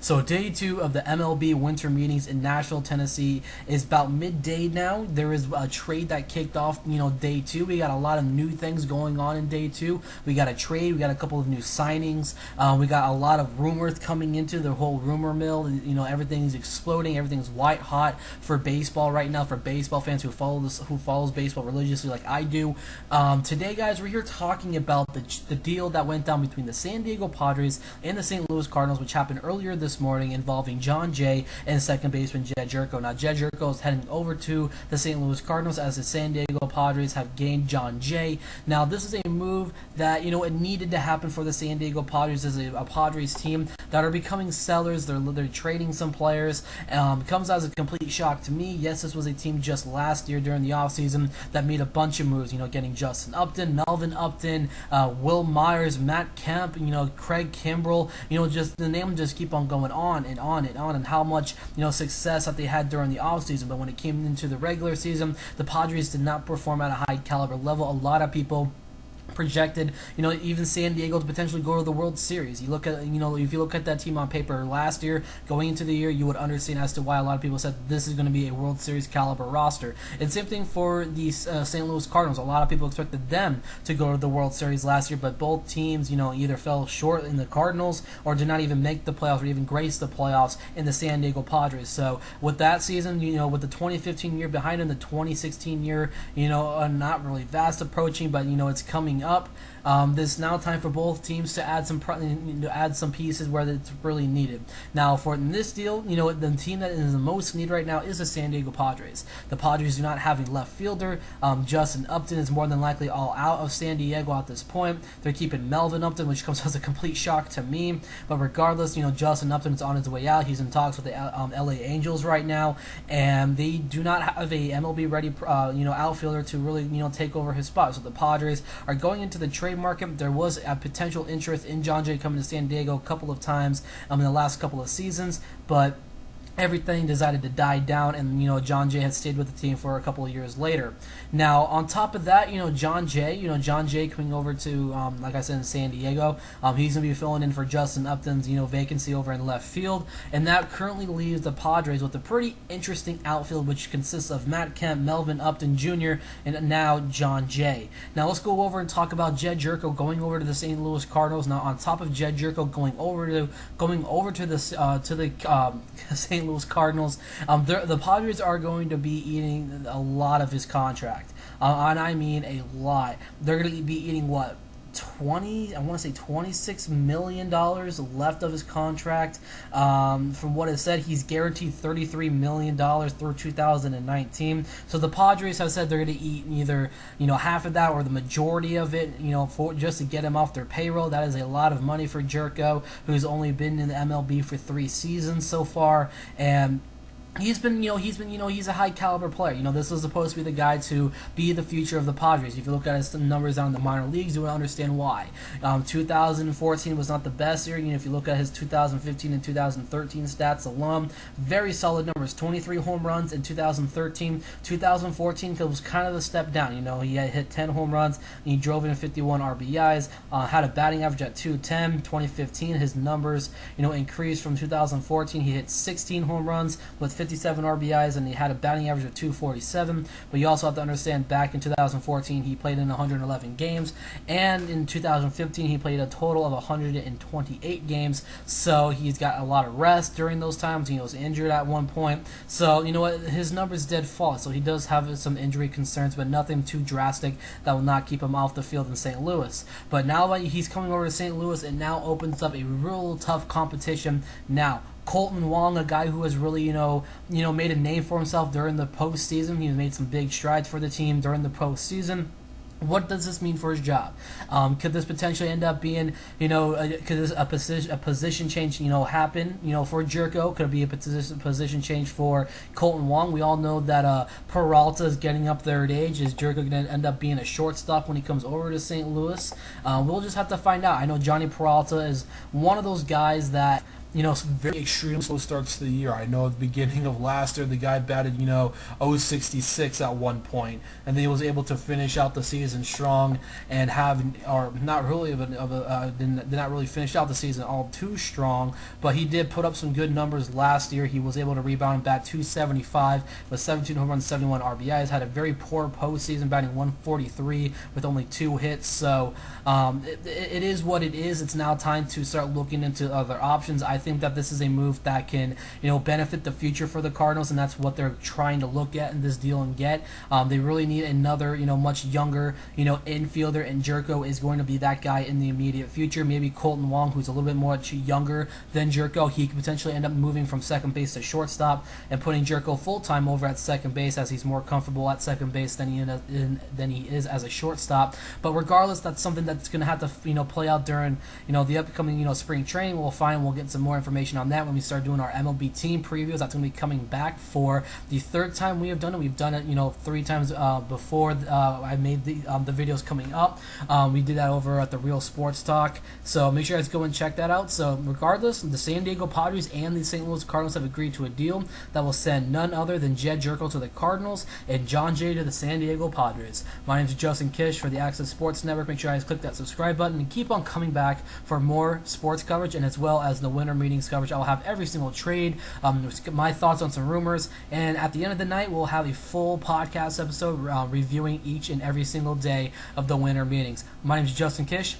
So day two of the MLB Winter Meetings in Nashville, Tennessee is about midday now. There is a trade that kicked off, day two. We got a lot of new things going on in day two. We got a trade. We got a couple of new signings. We got a lot of rumors coming into the whole rumor mill. Everything's exploding. Everything's white hot for baseball right now. For baseball fans who follows baseball religiously like I do. Today, guys, we're here talking about the deal that went down between the San Diego Padres and the St. Louis Cardinals, which happened earlier this morning, involving Jon Jay and second baseman Jedd Gyorko. Now, Jedd Gyorko is heading over to the St. Louis Cardinals as the San Diego Padres have gained Jon Jay. Now, this is a move that, it needed to happen for the San Diego Padres as a Padres team that are becoming sellers. They're trading some players. Comes as a complete shock to me. Yes, this was a team just last year during the offseason that made a bunch of moves, getting Justin Upton, Melvin Upton, Will Myers, Matt Kemp, Craig Kimbrell, just the name just keep on going on and on and on, and how much success that they had during the offseason. But when it came into the regular season, the Padres did not perform at a high caliber level. A lot of people projected, even San Diego to potentially go to the World Series. You look at, if you look at that team on paper last year, going into the year, you would understand as to why a lot of people said this is going to be a World Series caliber roster. And same thing for the St. Louis Cardinals. A lot of people expected them to go to the World Series last year, but both teams, either fell short in the Cardinals or did not even make the playoffs or even grace the playoffs in the San Diego Padres. So with that season, with the 2015 year behind and the 2016 year, not really fast approaching, but it's coming up. There's now time for both teams to add some pieces where it's really needed. Now, for this deal, the team that is the most needed right now is the San Diego Padres. The Padres do not have a left fielder. Justin Upton is more than likely all out of San Diego at this point. They're keeping Melvin Upton, which comes as a complete shock to me. But regardless, Justin Upton is on his way out. He's in talks with the LA Angels right now, and they do not have a MLB ready, outfielder to really, take over his spot. So the Padres are going into the trade market. There was a potential interest in Jon Jay coming to San Diego a couple of times in the last couple of seasons, but everything decided to die down, and Jon Jay had stayed with the team for a couple of years later. Now, on top of that, Jon Jay coming over to, like I said, in San Diego, he's going to be filling in for Justin Upton's vacancy over in left field, and that currently leaves the Padres with a pretty interesting outfield, which consists of Matt Kemp, Melvin Upton Jr., and now Jon Jay. Now, let's go over and talk about Jedd Gyorko going over to the St. Louis Cardinals. Now, on top of Jedd Gyorko going over to the St. Louis Cardinals, the Padres are going to be eating a lot of his contract, and I mean a lot. They're going to be eating what, $26 million left of his contract. From what it said, he's guaranteed $33 million through 2019. So the Padres have said they're going to eat either half of that or the majority of it, for just to get him off their payroll. That is a lot of money for Gyorko, who's only been in the MLB for 3 seasons so far, and he's a high caliber player. This is supposed to be the guy to be the future of the Padres. If you look at his numbers down in the minor leagues, you will understand why. 2014 was not the best year. If you look at his 2015 and 2013 stats alone, very solid numbers. 23 home runs in 2013. 2014 was kind of a step down. He had hit 10 home runs, and he drove in 51 RBIs. Had a batting average at 210. 2015, his numbers increased from 2014. He hit 16 home runs with 57 RBIs, and he had a batting average of 247. But you also have to understand, back in 2014, he played in 111 games, and in 2015, he played a total of 128 games. So he's got a lot of rest during those times. He was injured at one point. So, his numbers did fall. So he does have some injury concerns, but nothing too drastic that will not keep him off the field in St. Louis. But now that he's coming over to St. Louis, it now opens up a real tough competition. Now, Kolten Wong, a guy who has really, made a name for himself during the postseason. He's made some big strides for the team during the postseason. What does this mean for his job? Could this potentially end up being, could a position change, happen, for Gyorko? Could it be a position change for Kolten Wong? We all know that Peralta is getting up there at age. Is Gyorko going to end up being a shortstop when he comes over to St. Louis? We'll just have to find out. I know Johnny Peralta is one of those guys that very Extremely slow starts to the year. I know at the beginning of last year, the guy batted, 066 at one point, and then he was able to finish out the season strong and did not really finish out the season all too strong, but he did put up some good numbers last year. He was able to rebound and bat 275 with 17 home runs, 71 RBIs. Had a very poor postseason, batting 143 with only 2 hits. So it is what it is. It's now time to start looking into other options. I think that this is a move that can benefit the future for the Cardinals, and that's what they're trying to look at in this deal and get. They really need another much younger infielder, and Gyorko is going to be that guy in the immediate future. Maybe Colton Wong, who's a little bit more younger than Gyorko, he could potentially end up moving from second base to shortstop and putting Gyorko full-time over at second base, as he's more comfortable at second base than he is as a shortstop. But regardless, that's something that's going to have to play out during the upcoming spring training. We'll get some more information on that when we start doing our MLB team previews. That's going to be coming back for the third time we have done it. We've done it 3 times before I made the videos coming up. We did that over at the Real Sports Talk, so make sure you guys go and check that out. So regardless, the San Diego Padres and the St. Louis Cardinals have agreed to a deal that will send none other than Jedd Gyorko to the Cardinals and Jon Jay to the San Diego Padres. My name is Justin Kish for the Access Sports Network. Make sure you guys click that subscribe button and keep on coming back for more sports coverage, and as well as the winter meetings coverage. I will have every single trade, my thoughts on some rumors, and at the end of the night, we'll have a full podcast episode reviewing each and every single day of the winter meetings. My name is Justin Kish.